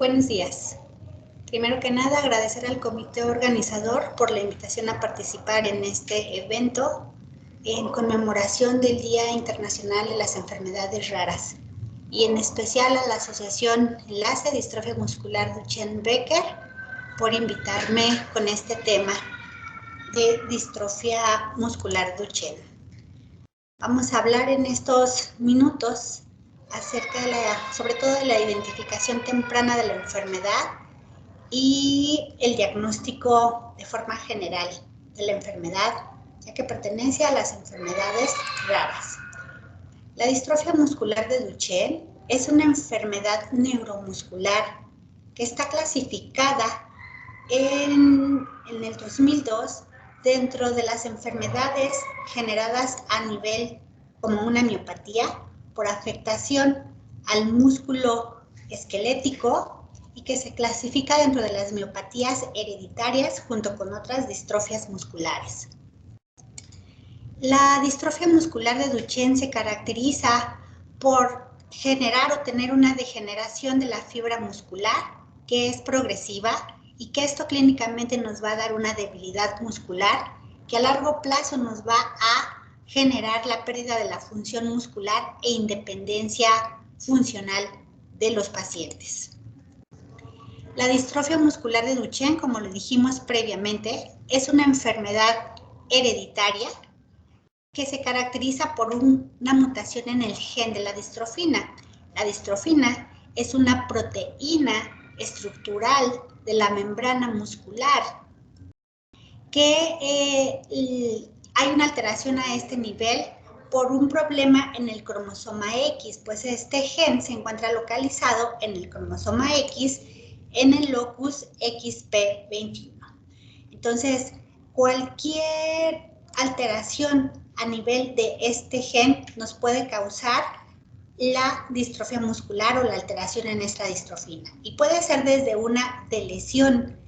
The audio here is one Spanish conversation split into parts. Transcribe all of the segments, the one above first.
Buenos días. Primero que nada, agradecer al comité organizador por la invitación a participar en este evento en conmemoración del Día Internacional de las Enfermedades Raras y en especial a la Asociación Enlace Distrofia Muscular Duchenne-Becker por invitarme con este tema de distrofia muscular Duchenne. Vamos a hablar en estos minutos acerca de sobre todo de la identificación temprana de la enfermedad y el diagnóstico de forma general de la enfermedad, ya que pertenece a las enfermedades raras. La distrofia muscular de Duchenne es una enfermedad neuromuscular que está clasificada en el 2002 dentro de las enfermedades generadas a nivel como una miopatía por afectación al músculo esquelético y que se clasifica dentro de las miopatías hereditarias junto con otras distrofias musculares. La distrofia muscular de Duchenne se caracteriza por generar o tener una degeneración de la fibra muscular que es progresiva y que esto clínicamente nos va a dar una debilidad muscular que a largo plazo nos va a generar la pérdida de la función muscular e independencia funcional de los pacientes. La distrofia muscular de Duchenne, como lo dijimos previamente, es una enfermedad hereditaria que se caracteriza por una mutación en el gen de la distrofina. La distrofina es una proteína estructural de la membrana muscular que hay una alteración a este nivel por un problema en el cromosoma X, pues este gen se encuentra localizado en el cromosoma X en el locus XP21. Entonces, cualquier alteración a nivel de este gen nos puede causar la distrofia muscular o la alteración en esta distrofina. Y puede ser desde una delesión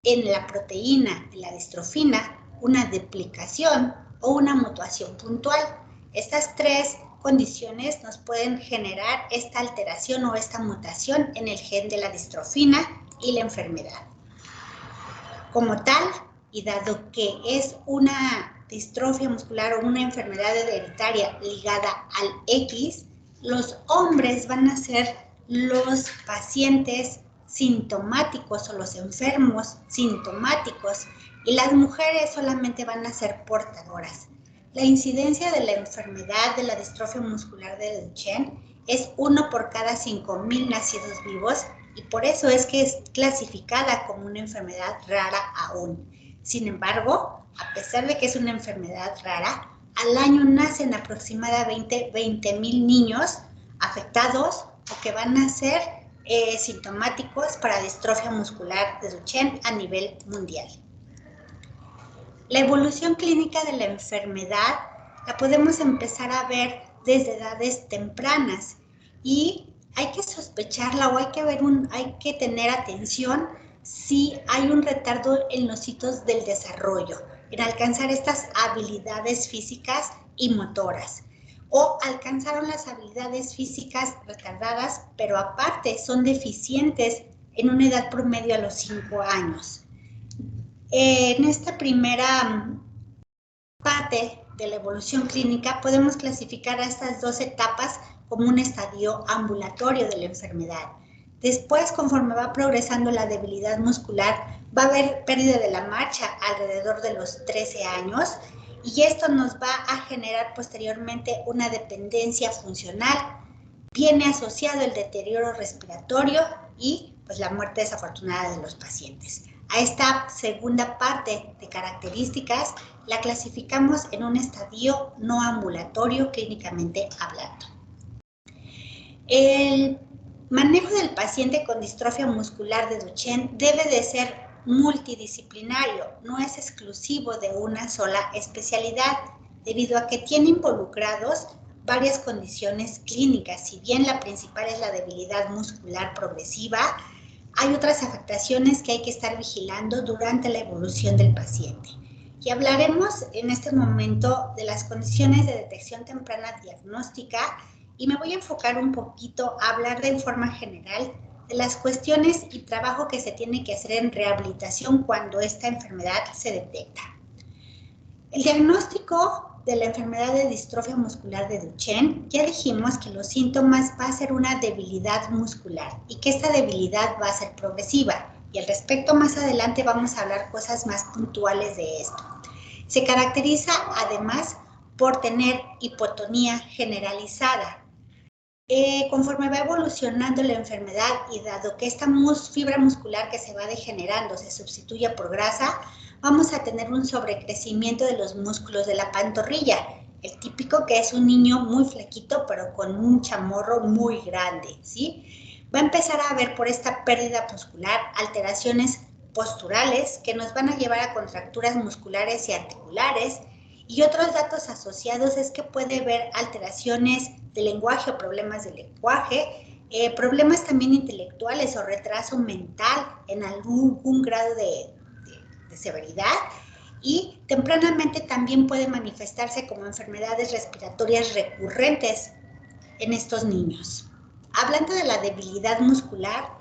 en la proteína de la distrofina, una duplicación o una mutación puntual. Estas tres condiciones nos pueden generar esta alteración o esta mutación en el gen de la distrofina y la enfermedad. Como tal, y dado que es una distrofia muscular o una enfermedad hereditaria ligada al X, los hombres van a ser los pacientes sintomáticos o los enfermos sintomáticos y las mujeres solamente van a ser portadoras. La incidencia de la enfermedad de la distrofia muscular de Duchenne es 1 por cada 5,000 nacidos vivos y por eso es que es clasificada como una enfermedad rara aún. Sin embargo, a pesar de que es una enfermedad rara, al año nacen aproximadamente 20,000 niños afectados o que van a ser sintomáticos para distrofia muscular de Duchenne a nivel mundial. La evolución clínica de la enfermedad la podemos empezar a ver desde edades tempranas y hay que sospecharla o hay que tener atención si hay un retardo en los hitos del desarrollo, en alcanzar estas habilidades físicas y motoras. O alcanzaron las habilidades físicas retardadas, pero aparte son deficientes en una edad promedio a los 5 años. En esta primera parte de la evolución clínica podemos clasificar a estas dos etapas como un estadio ambulatorio de la enfermedad. Después, conforme va progresando la debilidad muscular, va a haber pérdida de la marcha alrededor de los 13 años y esto nos va a generar posteriormente una dependencia funcional. Viene asociado el deterioro respiratorio y pues la muerte desafortunada de los pacientes. A esta segunda parte de características la clasificamos en un estadio no ambulatorio clínicamente hablando. El manejo del paciente con distrofia muscular de Duchenne debe de ser multidisciplinario, no es exclusivo de una sola especialidad, debido a que tiene involucrados varias condiciones clínicas. Si bien la principal es la debilidad muscular progresiva, hay otras afectaciones que hay que estar vigilando durante la evolución del paciente. Y hablaremos en este momento de las condiciones de detección temprana diagnóstica y me voy a enfocar un poquito a hablar de forma general las cuestiones y trabajo que se tiene que hacer en rehabilitación cuando esta enfermedad se detecta. El diagnóstico de la enfermedad de distrofia muscular de Duchenne, ya dijimos que los síntomas va a ser una debilidad muscular y que esta debilidad va a ser progresiva. Y al respecto, más adelante vamos a hablar cosas más puntuales de esto. Se caracteriza además por tener hipotonía generalizada. Conforme va evolucionando la enfermedad y dado que esta fibra muscular que se va degenerando se sustituye por grasa, vamos a tener un sobrecrecimiento de los músculos de la pantorrilla. El típico que es un niño muy flaquito pero con un chamorro muy grande, ¿sí? Va a empezar a haber por esta pérdida muscular alteraciones posturales que nos van a llevar a contracturas musculares y articulares. Y otros datos asociados es que puede haber alteraciones de lenguaje o problemas de lenguaje, problemas también intelectuales o retraso mental en algún grado de severidad, y tempranamente también puede manifestarse como enfermedades respiratorias recurrentes en estos niños. Hablando de la debilidad muscular,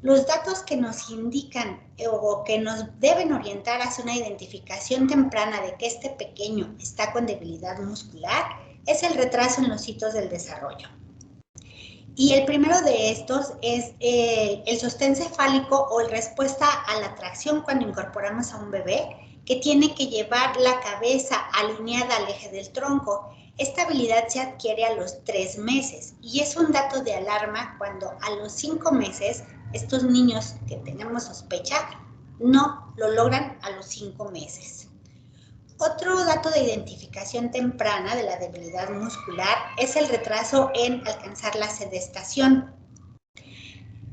los datos que nos indican o que nos deben orientar hacia una identificación temprana de que este pequeño está con debilidad muscular es el retraso en los hitos del desarrollo. Y el primero de estos es el sostén cefálico o la respuesta a la tracción cuando incorporamos a un bebé, que tiene que llevar la cabeza alineada al eje del tronco. Esta habilidad se adquiere a los 3 meses y es un dato de alarma cuando a los 5 meses estos niños que tenemos sospecha no lo logran a los 5 meses. Otro dato de identificación temprana de la debilidad muscular es el retraso en alcanzar la sedestación.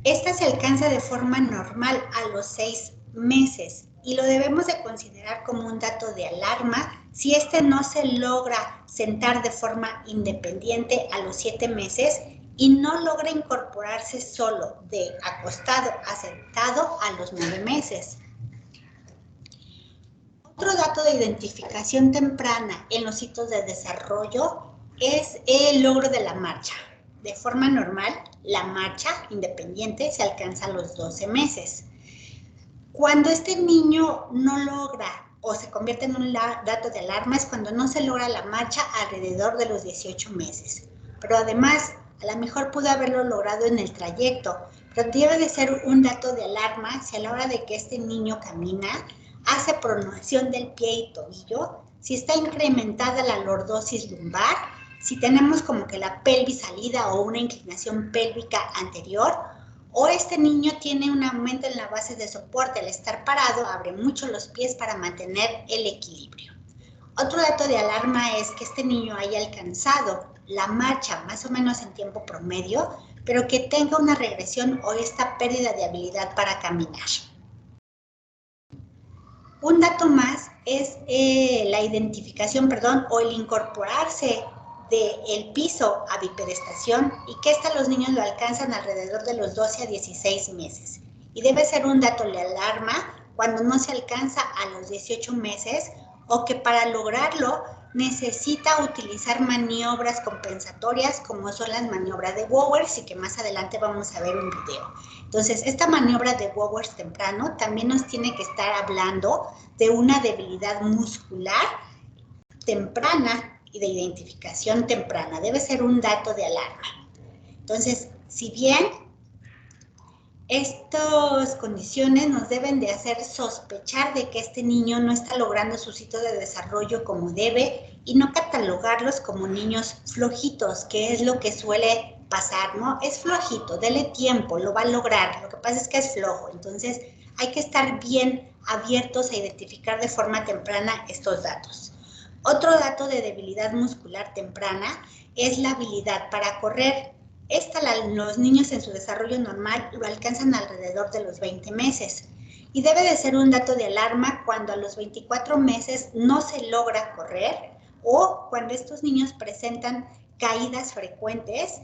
Esta se alcanza de forma normal a los 6 meses y lo debemos de considerar como un dato de alarma si este no se logra sentar de forma independiente a los 7 meses y no logra incorporarse solo de acostado a sentado a los 9 meses. Otro dato de identificación temprana en los hitos de desarrollo es el logro de la marcha. De forma normal, la marcha independiente se alcanza a los 12 meses. Cuando este niño no logra o se convierte en un dato de alarma es cuando no se logra la marcha alrededor de los 18 meses. Pero además, a lo mejor pudo haberlo logrado en el trayecto, pero debe de ser un dato de alarma si a la hora de que este niño camina, hace pronación del pie y tobillo, si está incrementada la lordosis lumbar, si tenemos como que la pelvis salida o una inclinación pélvica anterior, o este niño tiene un aumento en la base de soporte. Al estar parado, abre mucho los pies para mantener el equilibrio. Otro dato de alarma es que este niño haya alcanzado la marcha más o menos en tiempo promedio, pero que tenga una regresión o esta pérdida de habilidad para caminar. Un dato más es la identificación, o el incorporarse del piso a bipedestación y que los niños lo alcanzan alrededor de los 12 a 16 meses. Y debe ser un dato de alarma cuando no se alcanza a los 18 meses o que para lograrlo necesita utilizar maniobras compensatorias como son las maniobras de Bowers y que más adelante vamos a ver un video. Entonces, esta maniobra de Bowers temprano también nos tiene que estar hablando de una debilidad muscular temprana y de identificación temprana. Debe ser un dato de alarma. Entonces, si bien estas condiciones nos deben de hacer sospechar de que este niño no está logrando su ciclo de desarrollo como debe y no catalogarlos como niños flojitos, que es lo que suele pasar, ¿no? Es flojito, dele tiempo, lo va a lograr, lo que pasa es que es flojo. Entonces, hay que estar bien abiertos a identificar de forma temprana estos datos. Otro dato de debilidad muscular temprana es la habilidad para correr. Los niños en su desarrollo normal lo alcanzan alrededor de los 20 meses y debe de ser un dato de alarma cuando a los 24 meses no se logra correr o cuando estos niños presentan caídas frecuentes,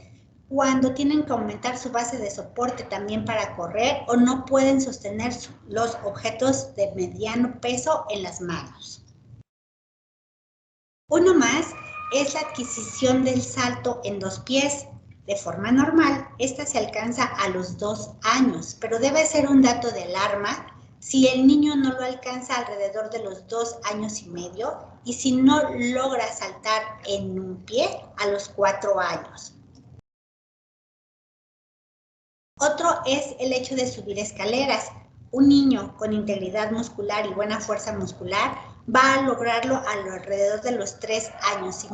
cuando tienen que aumentar su base de soporte también para correr o no pueden sostener los objetos de mediano peso en las manos. Uno más es la adquisición del salto en 2 pies. De forma normal, esta se alcanza a los 2 años, pero debe ser un dato de alarma si el niño no lo alcanza alrededor de los 2 años y medio y si no logra saltar en un pie a los 4 años. Otro es el hecho de subir escaleras. Un niño con integridad muscular y buena fuerza muscular va a lograrlo alrededor de los 3 años,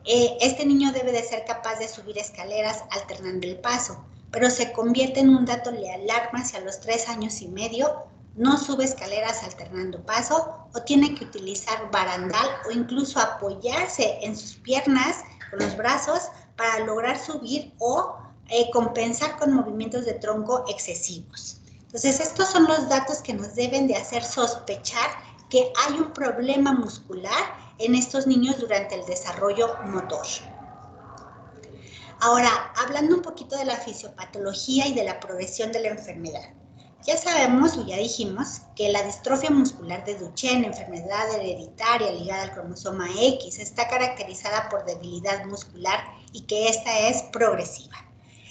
Este niño debe de ser capaz de subir escaleras alternando el paso, pero se convierte en un dato de alarma si a los 3 años y medio no sube escaleras alternando paso o tiene que utilizar barandal o incluso apoyarse en sus piernas con los brazos para lograr subir o compensar con movimientos de tronco excesivos. Entonces, estos son los datos que nos deben de hacer sospechar que hay un problema muscular en estos niños durante el desarrollo motor. Ahora, hablando un poquito de la fisiopatología y de la progresión de la enfermedad. Ya sabemos o ya dijimos que la distrofia muscular de Duchenne, enfermedad hereditaria ligada al cromosoma X, está caracterizada por debilidad muscular y que esta es progresiva.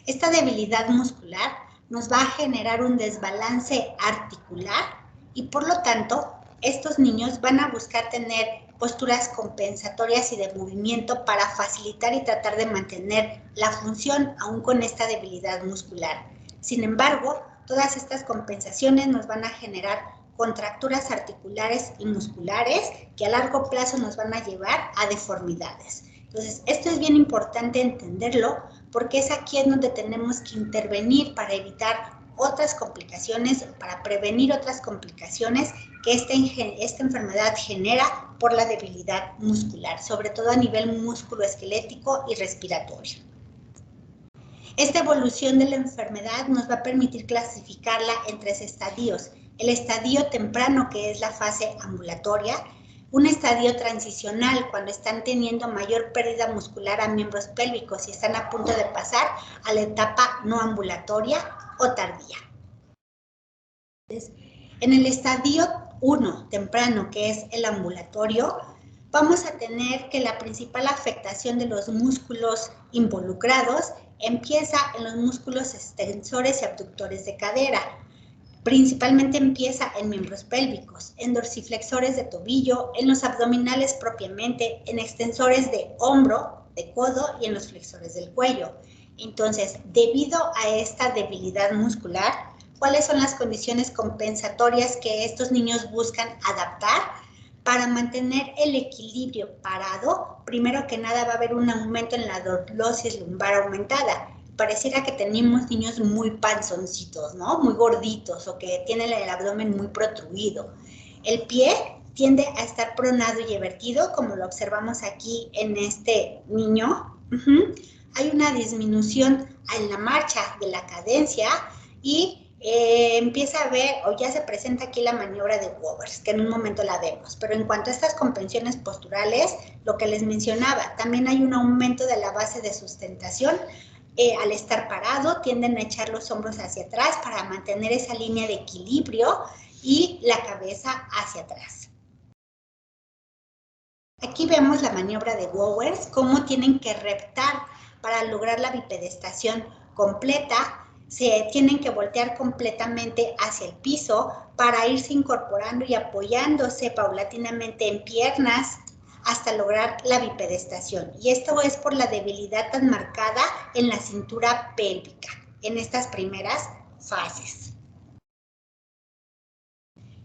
Esta debilidad muscular nos va a generar un desbalance articular y por lo tanto estos niños van a buscar tener posturas compensatorias y de movimiento para facilitar y tratar de mantener la función aún con esta debilidad muscular. Sin embargo, todas estas compensaciones nos van a generar contracturas articulares y musculares que a largo plazo nos van a llevar a deformidades. Entonces, esto es bien importante entenderlo porque es aquí en donde tenemos que intervenir para evitar otras complicaciones, para prevenir otras complicaciones que esta enfermedad genera por la debilidad muscular, sobre todo a nivel musculoesquelético y respiratorio. Esta evolución de la enfermedad nos va a permitir clasificarla en 3 estadios. El estadio temprano, que es la fase ambulatoria, un estadio transicional, cuando están teniendo mayor pérdida muscular a miembros pélvicos y están a punto de pasar a la etapa no ambulatoria o tardía. En el estadio 1, temprano, que es el ambulatorio, vamos a tener que la principal afectación de los músculos involucrados empieza en los músculos extensores y abductores de cadera. Principalmente empieza en miembros pélvicos, en dorsiflexores de tobillo, en los abdominales propiamente, en extensores de hombro, de codo y en los flexores del cuello. Entonces, debido a esta debilidad muscular, ¿cuáles son las condiciones compensatorias que estos niños buscan adaptar para mantener el equilibrio parado? Primero que nada va a haber un aumento en la lordosis lumbar aumentada. Pareciera que tenemos niños muy panzoncitos, ¿no? Muy gorditos o que tienen el abdomen muy protruido. El pie tiende a estar pronado y evertido, como lo observamos aquí en este niño. Hay una disminución en la marcha de la cadencia y empieza a ver, o ya se presenta aquí la maniobra de Wovers, que en un momento la vemos. Pero en cuanto a estas comprensiones posturales, lo que les mencionaba, también hay un aumento de la base de sustentación. Al estar parado, tienden a echar los hombros hacia atrás para mantener esa línea de equilibrio y la cabeza hacia atrás. Aquí vemos la maniobra de Wowers, cómo tienen que reptar para lograr la bipedestación completa. Se tienen que voltear completamente hacia el piso para irse incorporando y apoyándose paulatinamente en piernas hasta lograr la bipedestación. Y esto es por la debilidad tan marcada en la cintura pélvica en estas primeras fases.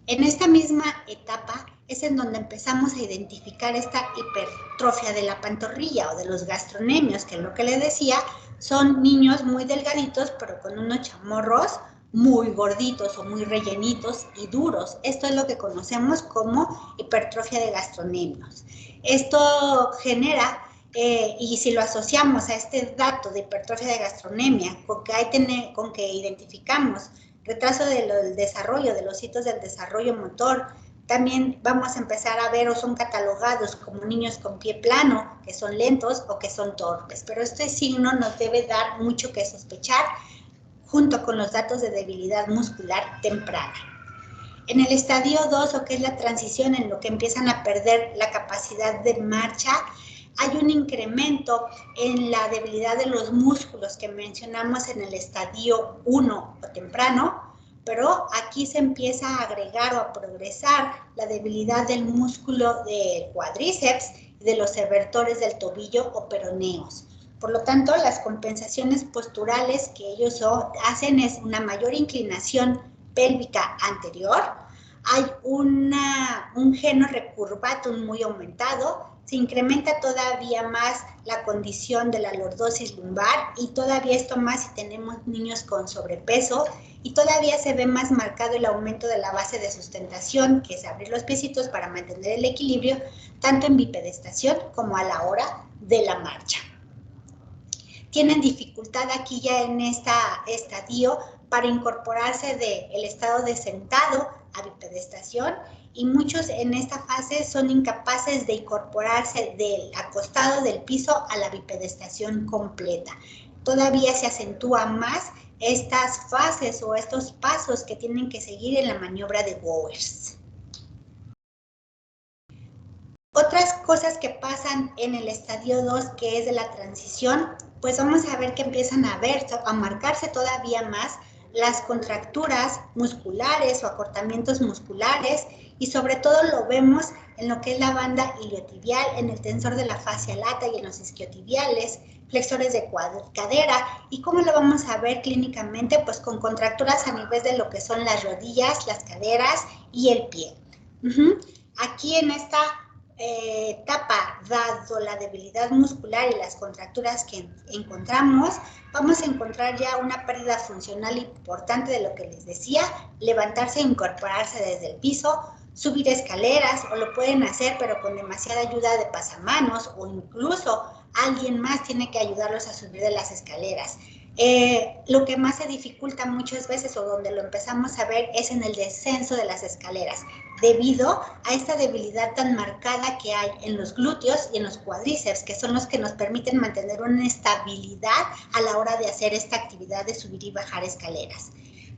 En esta misma etapa es en donde empezamos a identificar esta hipertrofia de la pantorrilla o de los gastronemios, que es lo que les decía, son niños muy delgaditos, pero con unos chamorros muy gorditos o muy rellenitos y duros. Esto es lo que conocemos como hipertrofia de gastronemios. Esto genera, y si lo asociamos a este dato de hipertrofia de gastronemia, con que identificamos retraso del desarrollo, de los hitos del desarrollo motor, también vamos a empezar a ver o son catalogados como niños con pie plano, que son lentos o que son torpes. Pero este signo nos debe dar mucho que sospechar junto con los datos de debilidad muscular temprana. En el estadio 2, o que es la transición en lo que empiezan a perder la capacidad de marcha, hay un incremento en la debilidad de los músculos que mencionamos en el estadio 1 o temprano, pero aquí se empieza a agregar o a progresar la debilidad del músculo del cuádriceps y de los erectores del tobillo o peroneos. Por lo tanto, las compensaciones posturales que ellos hacen es una mayor inclinación pélvica anterior, hay un geno recurvatum muy aumentado, se incrementa todavía más la condición de la lordosis lumbar y todavía esto más si tenemos niños con sobrepeso y todavía se ve más marcado el aumento de la base de sustentación, que es abrir los piecitos para mantener el equilibrio, tanto en bipedestación como a la hora de la marcha. Tienen dificultad aquí ya en este estadio para incorporarse del estado de sentado a bipedestación y muchos en esta fase son incapaces de incorporarse del acostado del piso a la bipedestación completa. Todavía se acentúa más estas fases o estos pasos que tienen que seguir en la maniobra de Bowers. Otras cosas que pasan en el estadio 2, que es de la transición, pues vamos a ver que empiezan a marcarse todavía más las contracturas musculares o acortamientos musculares y sobre todo lo vemos en lo que es la banda iliotibial, en el tensor de la fascia lata y en los isquiotibiales, flexores de cadera. ¿Y cómo lo vamos a ver clínicamente? Pues con contracturas a nivel de lo que son las rodillas, las caderas y el pie. Aquí en esta etapa, dado la debilidad muscular y las contracturas que encontramos, vamos a encontrar ya una pérdida funcional importante de lo que les decía, levantarse e incorporarse desde el piso, subir escaleras, o lo pueden hacer pero con demasiada ayuda de pasamanos, o incluso alguien más tiene que ayudarlos a subir de las escaleras. Lo que más se dificulta muchas veces o donde lo empezamos a ver es en el descenso de las escaleras, debido a esta debilidad tan marcada que hay en los glúteos y en los cuádriceps, que son los que nos permiten mantener una estabilidad a la hora de hacer esta actividad de subir y bajar escaleras.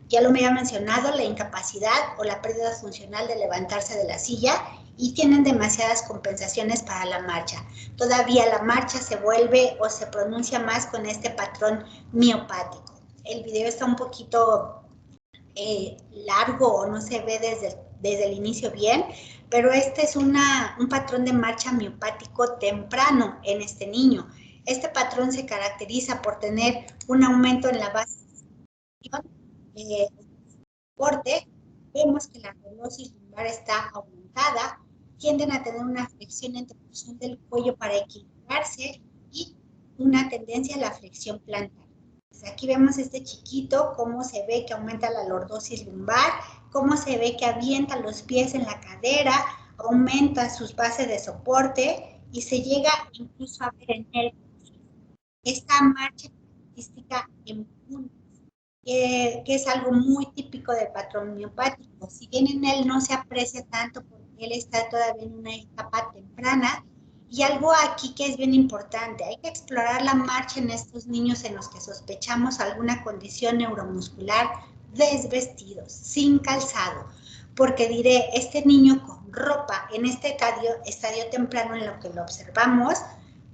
Ya lo me había mencionado, la incapacidad o la pérdida funcional de levantarse de la silla y tienen demasiadas compensaciones para la marcha. Todavía la marcha se vuelve o se pronuncia más con este patrón miopático. El video está un poquito largo o no se ve desde el inicio bien, pero este es un patrón de marcha miopático temprano en este niño. Este patrón se caracteriza por tener un aumento en la base de soporte. Vemos que la lordosis lumbar está aumentada, tienden a tener una flexión en torsión del cuello para equilibrarse y una tendencia a la flexión plantar. Pues aquí vemos este chiquito, cómo se ve que aumenta la lordosis lumbar, cómo se ve que avienta los pies en la cadera, aumenta sus bases de soporte y se llega incluso a ver en él esta marcha característica en puntos, que es algo muy típico del patrón miopático. Si bien en él no se aprecia tanto porque él está todavía en una etapa temprana, y algo aquí que es bien importante, hay que explorar la marcha en estos niños en los que sospechamos alguna condición neuromuscular desvestidos, sin calzado, porque diré, este niño con ropa en este estadio temprano en lo que lo observamos,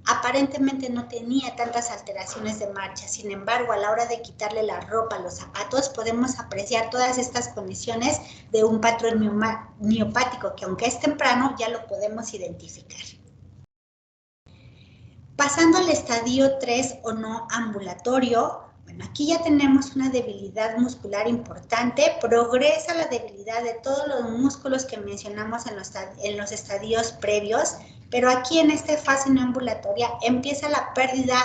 aparentemente no tenía tantas alteraciones de marcha. Sin embargo, a la hora de quitarle la ropa, los zapatos, podemos apreciar todas estas condiciones de un patrón miopático que aunque es temprano, ya lo podemos identificar. Pasando al estadio 3 o no ambulatorio, bueno, aquí ya tenemos una debilidad muscular importante, progresa la debilidad de todos los músculos que mencionamos en los estadios previos, pero aquí en esta fase no ambulatoria empieza la pérdida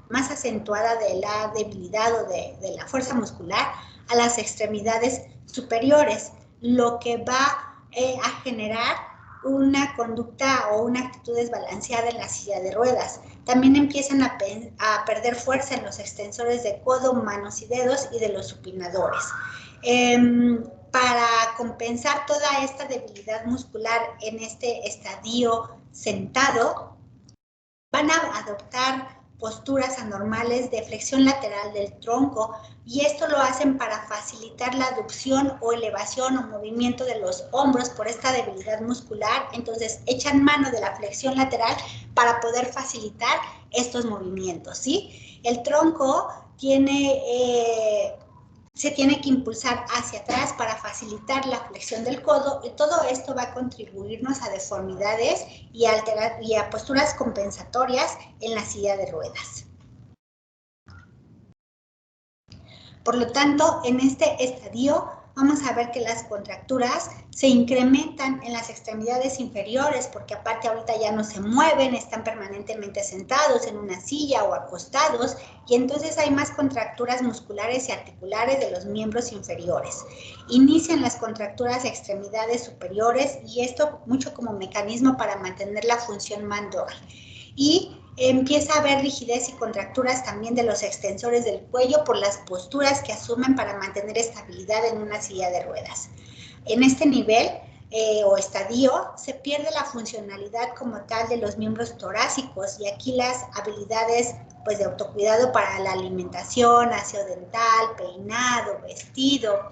más acentuada de la debilidad o de la fuerza muscular a las extremidades superiores, lo que va a generar una conducta o una actitud desbalanceada en la silla de ruedas. También empiezan a perder fuerza en los extensores de codo, manos y dedos y de los supinadores. Para compensar toda esta debilidad muscular en este estadio sentado, van a adoptar posturas anormales de flexión lateral del tronco, y esto lo hacen para facilitar la aducción o elevación o movimiento de los hombros por esta debilidad muscular. Entonces echan mano de la flexión lateral para poder facilitar estos movimientos, ¿sí? El tronco se tiene que impulsar hacia atrás para facilitar la flexión del codo, y todo esto va a contribuirnos a deformidades y a posturas compensatorias en la silla de ruedas. Por lo tanto, en este estadio vamos a ver que las contracturas se incrementan en las extremidades inferiores, porque aparte ahorita ya no se mueven, están permanentemente sentados en una silla o acostados, y entonces hay más contracturas musculares y articulares de los miembros inferiores. Inician las contracturas de extremidades superiores, y esto mucho como mecanismo para mantener la función mandogal. Y empieza a haber rigidez y contracturas también de los extensores del cuello por las posturas que asumen para mantener estabilidad en una silla de ruedas. En este nivel o estadio se pierde la funcionalidad como tal de los miembros torácicos, y aquí las habilidades pues de autocuidado para la alimentación, aseo dental, peinado, vestido,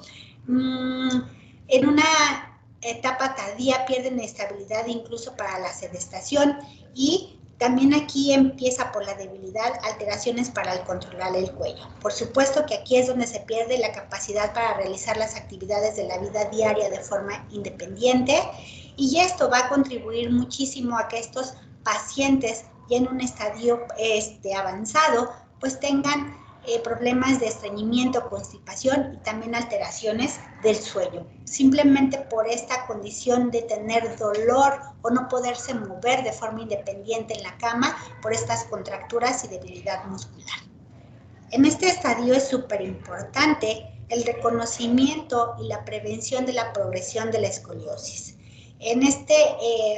en una etapa tardía pierden estabilidad incluso para la sedestación, y también aquí empieza por la debilidad alteraciones para el controlar el cuello. Por supuesto que aquí es donde se pierde la capacidad para realizar las actividades de la vida diaria de forma independiente, y esto va a contribuir muchísimo a que estos pacientes ya en un estadio avanzado pues tengan problemas de estreñimiento, constipación y también alteraciones del sueño, simplemente por esta condición de tener dolor o no poderse mover de forma independiente en la cama por estas contracturas y debilidad muscular. En este estadio es súper importante el reconocimiento y la prevención de la progresión de la escoliosis.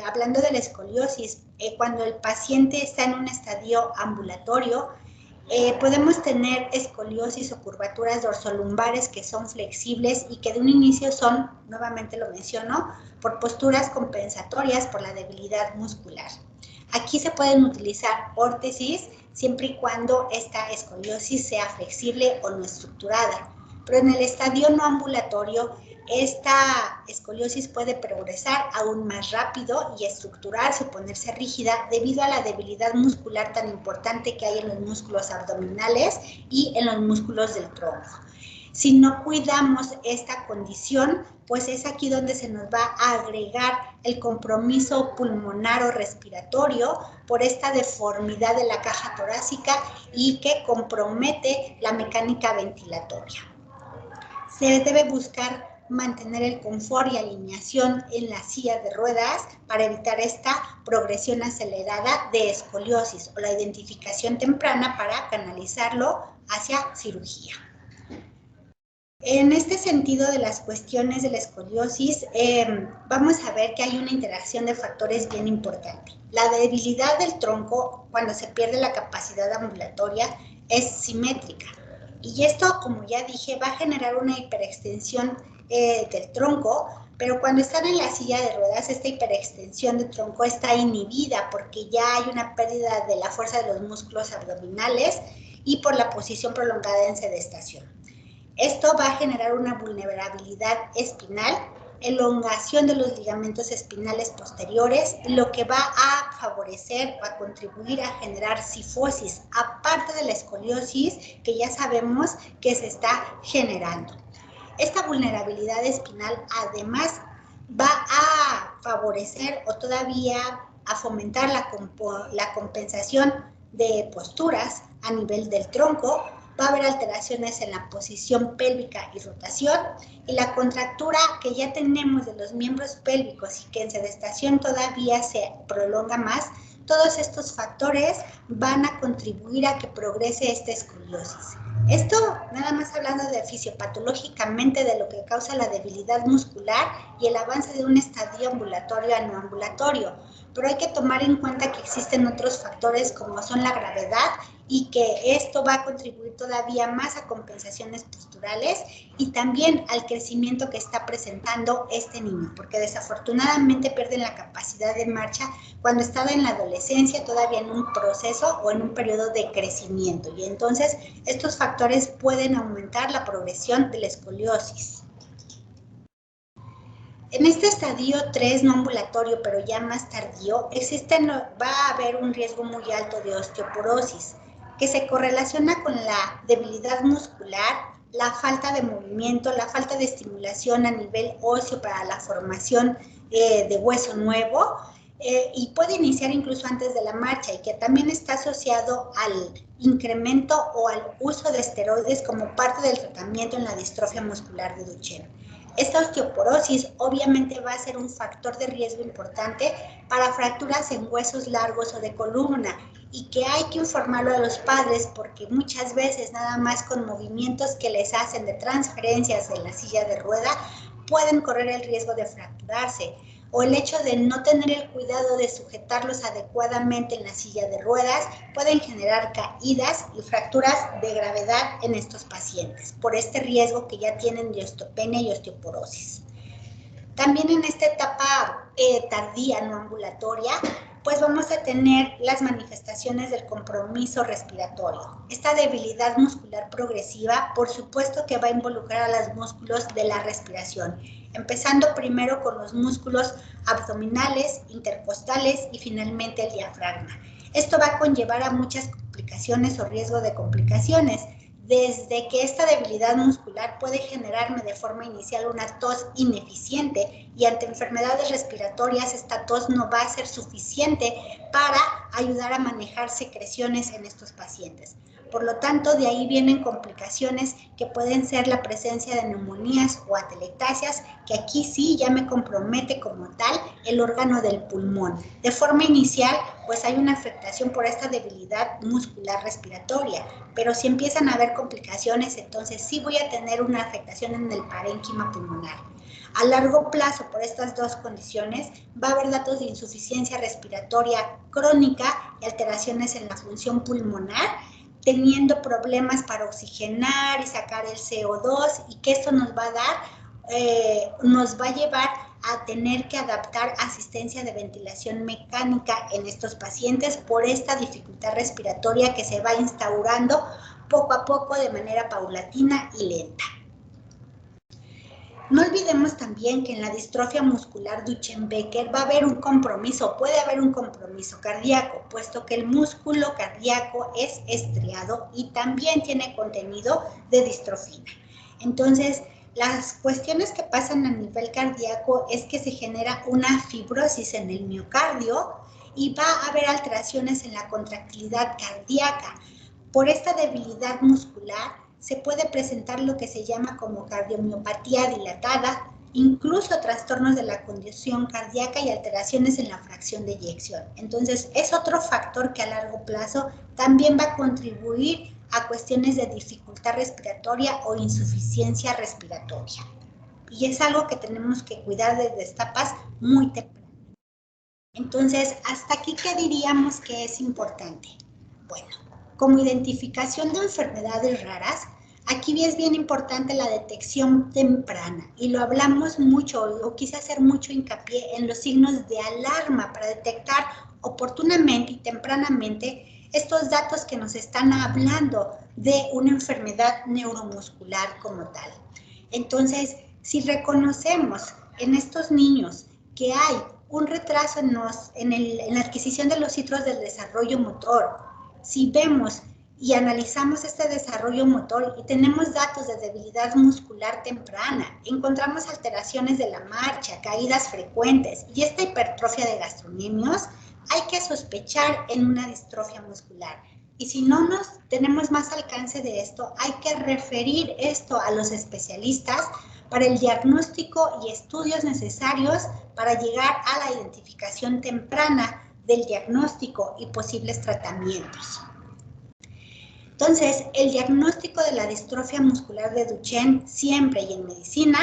Hablando de la escoliosis, cuando el paciente está en un estadio ambulatorio, podemos tener escoliosis o curvaturas dorsolumbares que son flexibles y que de un inicio son, nuevamente lo menciono, por posturas compensatorias por la debilidad muscular. Aquí se pueden utilizar órtesis siempre y cuando esta escoliosis sea flexible o no estructurada. Pero en el estadio no ambulatorio, esta escoliosis puede progresar aún más rápido y estructurarse o ponerse rígida debido a la debilidad muscular tan importante que hay en los músculos abdominales y en los músculos del tronco. Si no cuidamos esta condición, pues es aquí donde se nos va a agregar el compromiso pulmonar o respiratorio por esta deformidad de la caja torácica y que compromete la mecánica ventilatoria. Se debe buscar mantener el confort y alineación en la silla de ruedas para evitar esta progresión acelerada de escoliosis o la identificación temprana para canalizarlo hacia cirugía. En este sentido de las cuestiones de la escoliosis, vamos a ver que hay una interacción de factores bien importante. La debilidad del tronco, cuando se pierde la capacidad ambulatoria, es simétrica. Y esto, como ya dije, va a generar una hiperextensión del tronco, pero cuando están en la silla de ruedas, esta hiperextensión del tronco está inhibida porque ya hay una pérdida de la fuerza de los músculos abdominales y por la posición prolongada en sedestación. Esto va a generar una vulnerabilidad espinal, elongación de los ligamentos espinales posteriores, lo que va a favorecer o a contribuir a generar cifosis, aparte de la escoliosis que ya sabemos que se está generando. Esta vulnerabilidad espinal además va a favorecer o todavía a fomentar la compensación de posturas a nivel del tronco. Va a haber alteraciones en la posición pélvica y rotación, y la contractura que ya tenemos de los miembros pélvicos y que en sedestación todavía se prolonga más. Todos estos factores van a contribuir a que progrese esta escoliosis. Esto nada más hablando de fisiopatológicamente de lo que causa la debilidad muscular y el avance de un estadio ambulatorio a no ambulatorio, pero hay que tomar en cuenta que existen otros factores como son la gravedad y que esto va a contribuir todavía más a compensaciones posturales y también al crecimiento que está presentando este niño, porque desafortunadamente pierden la capacidad de marcha cuando estaba en la adolescencia, todavía en un proceso o en un periodo de crecimiento, y entonces estos factores pueden aumentar la progresión de la escoliosis. En este estadio 3 no ambulatorio, pero ya más tardío, va a haber un riesgo muy alto de osteoporosis, que se correlaciona con la debilidad muscular, la falta de movimiento, la falta de estimulación a nivel óseo para la formación de hueso nuevo, y puede iniciar incluso antes de la marcha, y que también está asociado al incremento o al uso de esteroides como parte del tratamiento en la distrofia muscular de Duchenne. Esta osteoporosis obviamente va a ser un factor de riesgo importante para fracturas en huesos largos o de columna, y que hay que informarlo a los padres porque muchas veces nada más con movimientos que les hacen de transferencias en la silla de rueda pueden correr el riesgo de fracturarse, o el hecho de no tener el cuidado de sujetarlos adecuadamente en la silla de ruedas pueden generar caídas y fracturas de gravedad en estos pacientes por este riesgo que ya tienen de osteopenia y osteoporosis. También en esta etapa tardía, no ambulatoria, pues vamos a tener las manifestaciones del compromiso respiratorio. Esta debilidad muscular progresiva, por supuesto que va a involucrar a los músculos de la respiración, empezando primero con los músculos abdominales, intercostales y finalmente el diafragma. Esto va a conllevar a muchas complicaciones o riesgo de complicaciones, desde que esta debilidad muscular puede generarme de forma inicial una tos ineficiente, y ante enfermedades respiratorias esta tos no va a ser suficiente para ayudar a manejar secreciones en estos pacientes. Por lo tanto, de ahí vienen complicaciones que pueden ser la presencia de neumonías o atelectasias, que aquí sí ya me compromete como tal el órgano del pulmón. De forma inicial, pues hay una afectación por esta debilidad muscular respiratoria, pero si empiezan a haber complicaciones, entonces sí voy a tener una afectación en el parénquima pulmonar. A largo plazo, por estas dos condiciones, va a haber datos de insuficiencia respiratoria crónica y alteraciones en la función pulmonar, teniendo problemas para oxigenar y sacar el CO2, y que esto nos va a dar, nos va a llevar a tener que adaptar asistencia de ventilación mecánica en estos pacientes por esta dificultad respiratoria que se va instaurando poco a poco de manera paulatina y lenta. No olvidemos también que en la distrofia muscular Duchenne-Becker va a haber un compromiso, puede haber un compromiso cardíaco, puesto que el músculo cardíaco es estriado y también tiene contenido de distrofina. Entonces, las cuestiones que pasan a nivel cardíaco es que se genera una fibrosis en el miocardio y va a haber alteraciones en la contractilidad cardíaca. Por esta debilidad muscular se puede presentar lo que se llama como cardiomiopatía dilatada, incluso trastornos de la conducción cardíaca y alteraciones en la fracción de eyección. Entonces, es otro factor que a largo plazo también va a contribuir a cuestiones de dificultad respiratoria o insuficiencia respiratoria. Y es algo que tenemos que cuidar desde etapas muy tempranas. Entonces, hasta aquí, ¿qué diríamos que es importante? Bueno, como identificación de enfermedades raras, aquí es bien importante la detección temprana, y lo hablamos mucho, o quise hacer mucho hincapié en los signos de alarma para detectar oportunamente y tempranamente estos datos que nos están hablando de una enfermedad neuromuscular como tal. Entonces, si reconocemos en estos niños que hay un retraso en la adquisición de los ciclos del desarrollo motor, si vemos y analizamos este desarrollo motor y tenemos datos de debilidad muscular temprana, encontramos alteraciones de la marcha, caídas frecuentes y esta hipertrofia de gastrocnemios, hay que sospechar en una distrofia muscular. Y si no tenemos más alcance de esto, hay que referir esto a los especialistas para el diagnóstico y estudios necesarios para llegar a la identificación temprana del diagnóstico y posibles tratamientos. Entonces, el diagnóstico de la distrofia muscular de Duchenne, siempre y en medicina,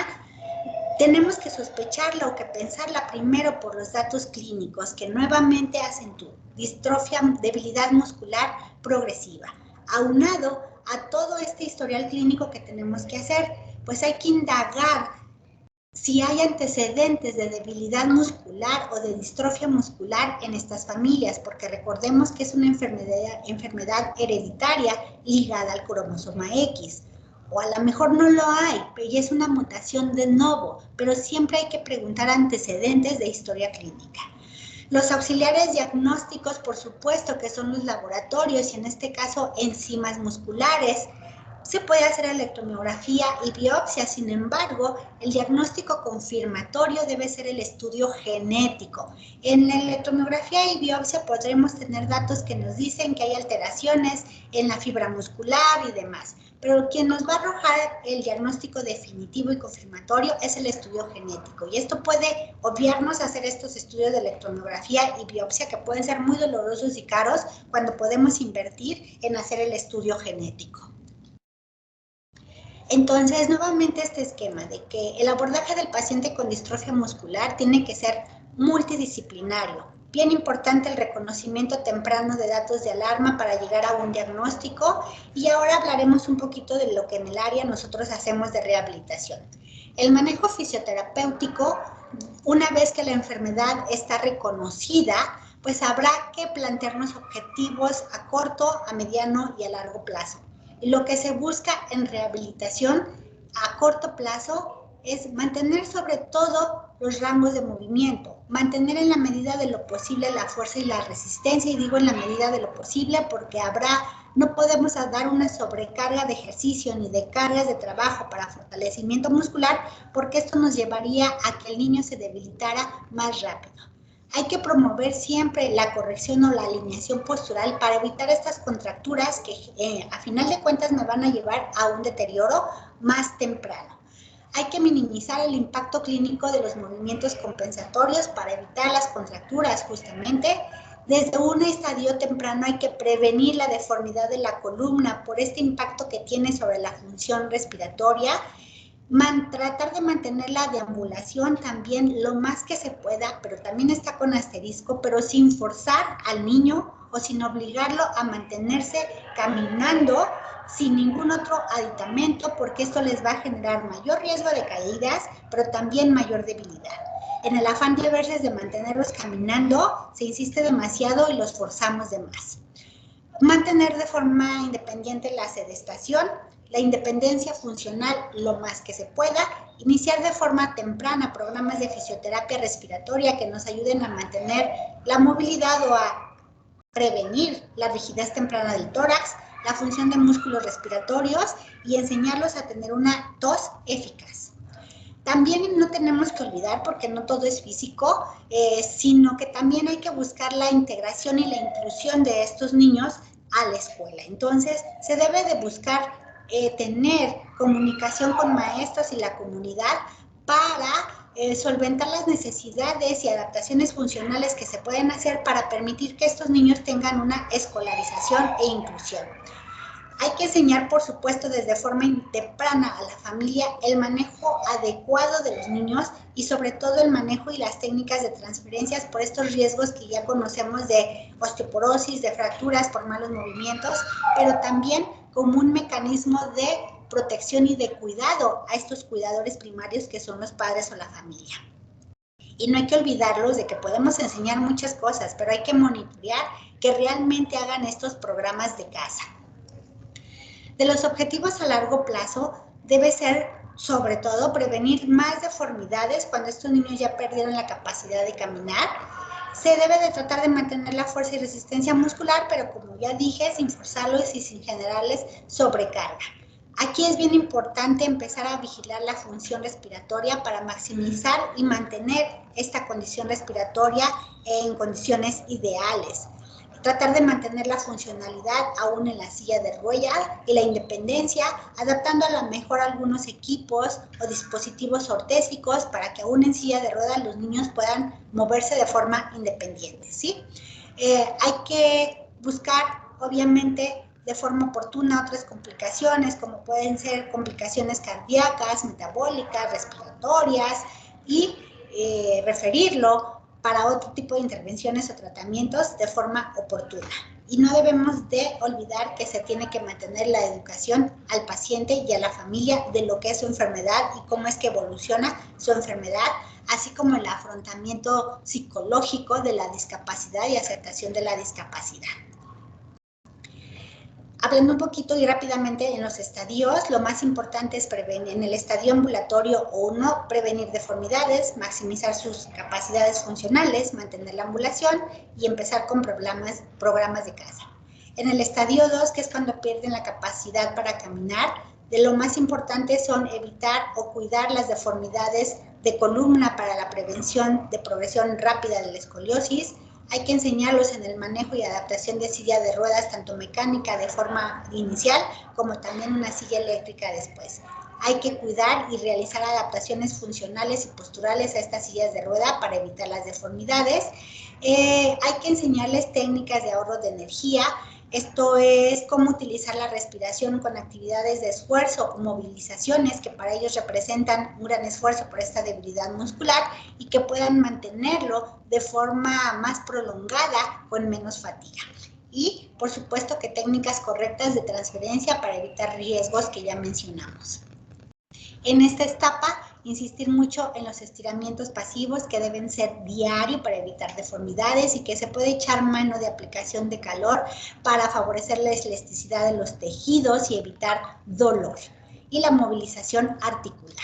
tenemos que sospecharla o que pensarla primero por los datos clínicos que nuevamente hacen tu distrofia, debilidad muscular progresiva. Aunado a todo este historial clínico que tenemos que hacer, pues hay que indagar si hay antecedentes de debilidad muscular o de distrofia muscular en estas familias, porque recordemos que es una enfermedad hereditaria ligada al cromosoma X. O a lo mejor no lo hay, y es una mutación de novo, pero siempre hay que preguntar antecedentes de historia clínica. Los auxiliares diagnósticos, por supuesto, que son los laboratorios, y en este caso enzimas musculares. Se puede hacer electromiografía y biopsia, sin embargo, el diagnóstico confirmatorio debe ser el estudio genético. En la electromiografía y biopsia podremos tener datos que nos dicen que hay alteraciones en la fibra muscular y demás, pero quien nos va a arrojar el diagnóstico definitivo y confirmatorio es el estudio genético, y esto puede obviarnos hacer estos estudios de electromiografía y biopsia que pueden ser muy dolorosos y caros cuando podemos invertir en hacer el estudio genético. Entonces, nuevamente este esquema de que el abordaje del paciente con distrofia muscular tiene que ser multidisciplinario. Bien importante el reconocimiento temprano de datos de alarma para llegar a un diagnóstico, y ahora hablaremos un poquito de lo que en el área nosotros hacemos de rehabilitación. El manejo fisioterapéutico, una vez que la enfermedad está reconocida, pues habrá que plantearnos objetivos a corto, a mediano y a largo plazo. Y lo que se busca en rehabilitación a corto plazo es mantener sobre todo los rangos de movimiento, mantener en la medida de lo posible la fuerza y la resistencia, y digo en la medida de lo posible porque no podemos dar una sobrecarga de ejercicio ni de cargas de trabajo para fortalecimiento muscular, porque esto nos llevaría a que el niño se debilitara más rápido. Hay que promover siempre la corrección o la alineación postural para evitar estas contracturas que a final de cuentas me van a llevar a un deterioro más temprano. Hay que minimizar el impacto clínico de los movimientos compensatorios para evitar las contracturas justamente. Desde un estadio temprano hay que prevenir la deformidad de la columna por este impacto que tiene sobre la función respiratoria. Tratar de mantener la deambulación también lo más que se pueda, pero también está con asterisco, pero sin forzar al niño o sin obligarlo a mantenerse caminando sin ningún otro aditamento, porque esto les va a generar mayor riesgo de caídas, pero también mayor debilidad. En el afán de veces de mantenerlos caminando, se insiste demasiado y los forzamos de más. Mantener de forma independiente la sedestación, la independencia funcional lo más que se pueda, iniciar de forma temprana programas de fisioterapia respiratoria que nos ayuden a mantener la movilidad o a prevenir la rigidez temprana del tórax, la función de músculos respiratorios y enseñarlos a tener una tos eficaz. También no tenemos que olvidar, porque no todo es físico, sino que también hay que buscar la integración y la inclusión de estos niños a la escuela. Entonces, se debe de buscar tener comunicación con maestros y la comunidad para solventar las necesidades y adaptaciones funcionales que se pueden hacer para permitir que estos niños tengan una escolarización e inclusión. Hay que enseñar, por supuesto, desde forma temprana a la familia el manejo adecuado de los niños y sobre todo el manejo y las técnicas de transferencias por estos riesgos que ya conocemos de osteoporosis, de fracturas por malos movimientos, pero también como un mecanismo de protección y de cuidado a estos cuidadores primarios que son los padres o la familia. Y no hay que olvidarlos de que podemos enseñar muchas cosas, pero hay que monitorear que realmente hagan estos programas de casa. De los objetivos a largo plazo debe ser, sobre todo, prevenir más deformidades cuando estos niños ya perdieron la capacidad de caminar. Se debe de tratar de mantener la fuerza y resistencia muscular, pero como ya dije, sin forzarlos y sin generarles sobrecarga. Aquí es bien importante empezar a vigilar la función respiratoria para maximizar y mantener esta condición respiratoria en condiciones ideales. Tratar de mantener la funcionalidad aún en la silla de ruedas y la independencia, adaptando a lo mejor algunos equipos o dispositivos ortésicos para que aún en silla de ruedas los niños puedan moverse de forma independiente, ¿sí? Hay que buscar, obviamente, de forma oportuna otras complicaciones, como pueden ser complicaciones cardíacas, metabólicas, respiratorias, y referirlo para otro tipo de intervenciones o tratamientos de forma oportuna. Y no debemos de olvidar que se tiene que mantener la educación al paciente y a la familia de lo que es su enfermedad y cómo es que evoluciona su enfermedad, así como el afrontamiento psicológico de la discapacidad y aceptación de la discapacidad. Hablando un poquito y rápidamente en los estadios, lo más importante es prevenir en el estadio ambulatorio 1, prevenir deformidades, maximizar sus capacidades funcionales, mantener la ambulación y empezar con programas de casa. En el estadio 2, que es cuando pierden la capacidad para caminar, de lo más importante son evitar o cuidar las deformidades de columna para la prevención de progresión rápida de la escoliosis. Hay que enseñarlos en el manejo y adaptación de silla de ruedas, tanto mecánica de forma inicial, como también una silla eléctrica después. Hay que cuidar y realizar adaptaciones funcionales y posturales a estas sillas de rueda para evitar las deformidades. Hay que enseñarles técnicas de ahorro de energía. Esto es cómo utilizar la respiración con actividades de esfuerzo o movilizaciones que para ellos representan un gran esfuerzo por esta debilidad muscular y que puedan mantenerlo de forma más prolongada con menos fatiga. Y, por supuesto, que técnicas correctas de transferencia para evitar riesgos que ya mencionamos. En esta etapa, insistir mucho en los estiramientos pasivos que deben ser diario para evitar deformidades y que se puede echar mano de aplicación de calor para favorecer la elasticidad de los tejidos y evitar dolor. Y la movilización articular.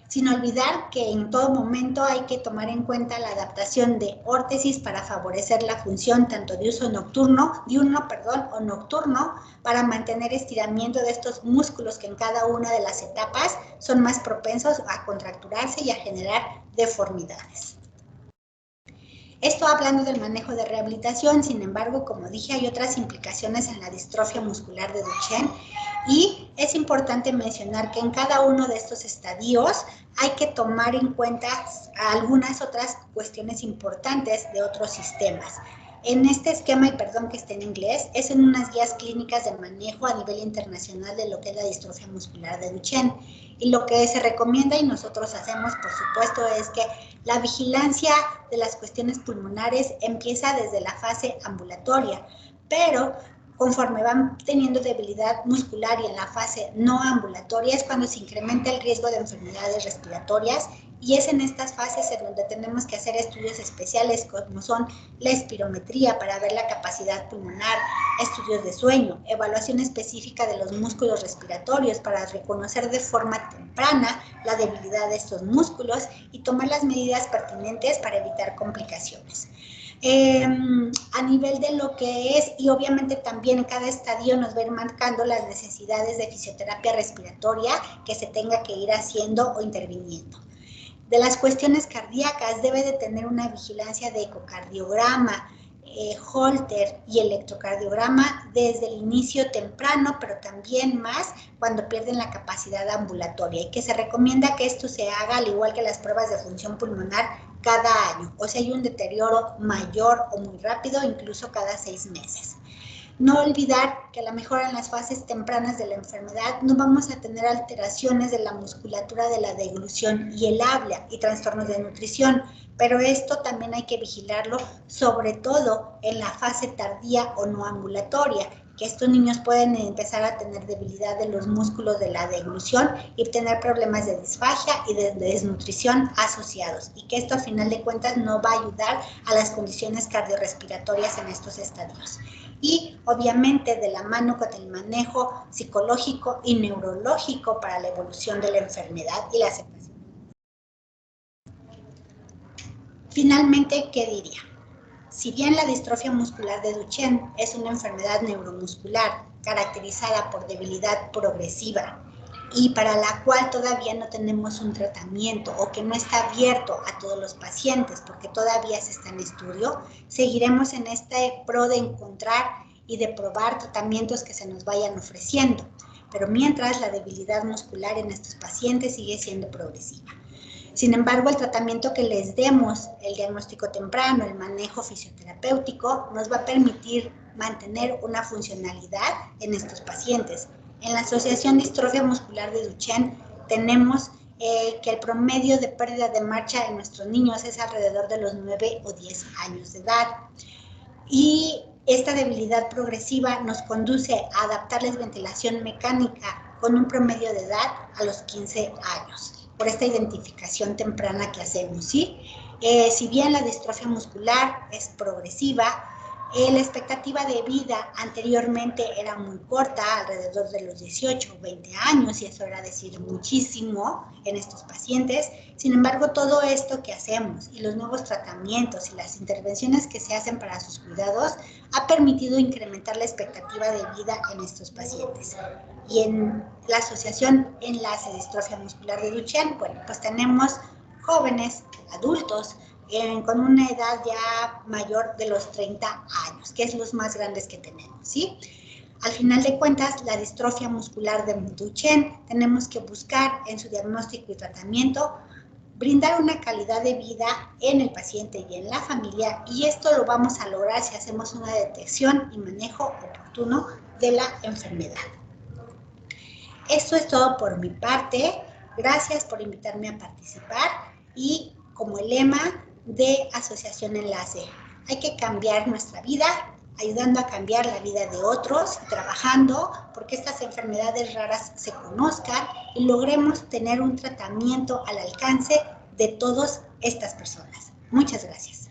Sin olvidar que en todo momento hay que tomar en cuenta la adaptación de órtesis para favorecer la función tanto de uso diurno o nocturno para mantener estiramiento de estos músculos que en cada una de las etapas son más propensos a contracturarse y a generar deformidades. Esto hablando del manejo de rehabilitación, sin embargo, como dije, hay otras implicaciones en la distrofia muscular de Duchenne y es importante mencionar que en cada uno de estos estadios hay que tomar en cuenta algunas otras cuestiones importantes de otros sistemas. En este esquema, y perdón que esté en inglés, es en unas guías clínicas de manejo a nivel internacional de lo que es la distrofia muscular de Duchenne. Y lo que se recomienda y nosotros hacemos, por supuesto, es que la vigilancia de las cuestiones pulmonares empieza desde la fase ambulatoria, pero conforme van teniendo debilidad muscular y en la fase no ambulatoria es cuando se incrementa el riesgo de enfermedades respiratorias y es en estas fases en donde tenemos que hacer estudios especiales como son la espirometría para ver la capacidad pulmonar, estudios de sueño, evaluación específica de los músculos respiratorios para reconocer de forma temprana la debilidad de estos músculos y tomar las medidas pertinentes para evitar complicaciones. A nivel de lo que es, y obviamente también cada estadio nos va a ir marcando las necesidades de fisioterapia respiratoria que se tenga que ir haciendo o interviniendo. De las cuestiones cardíacas debe de tener una vigilancia de ecocardiograma, Holter y electrocardiograma desde el inicio temprano, pero también más cuando pierden la capacidad ambulatoria y que se recomienda que esto se haga al igual que las pruebas de función pulmonar cada año, o si hay un deterioro mayor o muy rápido, incluso cada 6 meses. No olvidar que a lo mejor en las fases tempranas de la enfermedad no vamos a tener alteraciones de la musculatura de la deglución y el habla y trastornos de nutrición, pero esto también hay que vigilarlo, sobre todo en la fase tardía o no ambulatoria, que estos niños pueden empezar a tener debilidad de los músculos de la deglución y tener problemas de disfagia y de desnutrición asociados, y que esto a final de cuentas no va a ayudar a las condiciones cardiorrespiratorias en estos estadios. Y obviamente de la mano con el manejo psicológico y neurológico para la evolución de la enfermedad y la aceptación. Finalmente, ¿qué diría? Si bien la distrofia muscular de Duchenne es una enfermedad neuromuscular caracterizada por debilidad progresiva y para la cual todavía no tenemos un tratamiento o que no está abierto a todos los pacientes porque todavía se está en estudio, seguiremos en este pro de encontrar y de probar tratamientos que se nos vayan ofreciendo, pero mientras la debilidad muscular en estos pacientes sigue siendo progresiva. Sin embargo, el tratamiento que les demos, el diagnóstico temprano, el manejo fisioterapéutico, nos va a permitir mantener una funcionalidad en estos pacientes. En la Asociación Distrofia Muscular de Duchenne tenemos que el promedio de pérdida de marcha en nuestros niños es alrededor de los 9 o 10 años de edad. Y Esta debilidad progresiva nos conduce a adaptarles ventilación mecánica con un promedio de edad a los 15 años, por esta identificación temprana que hacemos, ¿sí? Si bien la distrofia muscular es progresiva, la expectativa de vida anteriormente era muy corta, alrededor de los 18 o 20 años, y eso era decir muchísimo en estos pacientes. Sin embargo, todo esto que hacemos y los nuevos tratamientos y las intervenciones que se hacen para sus cuidados ha permitido incrementar la expectativa de vida en estos pacientes. Y en la Asociación Enlace Distrofia Muscular de Duchenne, bueno, pues tenemos jóvenes, adultos, con una edad ya mayor de los 30 años, que es los más grandes que tenemos, ¿sí? Al final de cuentas, la distrofia muscular de Duchenne tenemos que buscar en su diagnóstico y tratamiento brindar una calidad de vida en el paciente y en la familia, y esto lo vamos a lograr si hacemos una detección y manejo oportuno de la enfermedad. Esto es todo por mi parte. Gracias por invitarme a participar y como el lema de Asociación Enlace, hay que cambiar nuestra vida, ayudando a cambiar la vida de otros, trabajando porque estas enfermedades raras se conozcan y logremos tener un tratamiento al alcance de todas estas personas. Muchas gracias.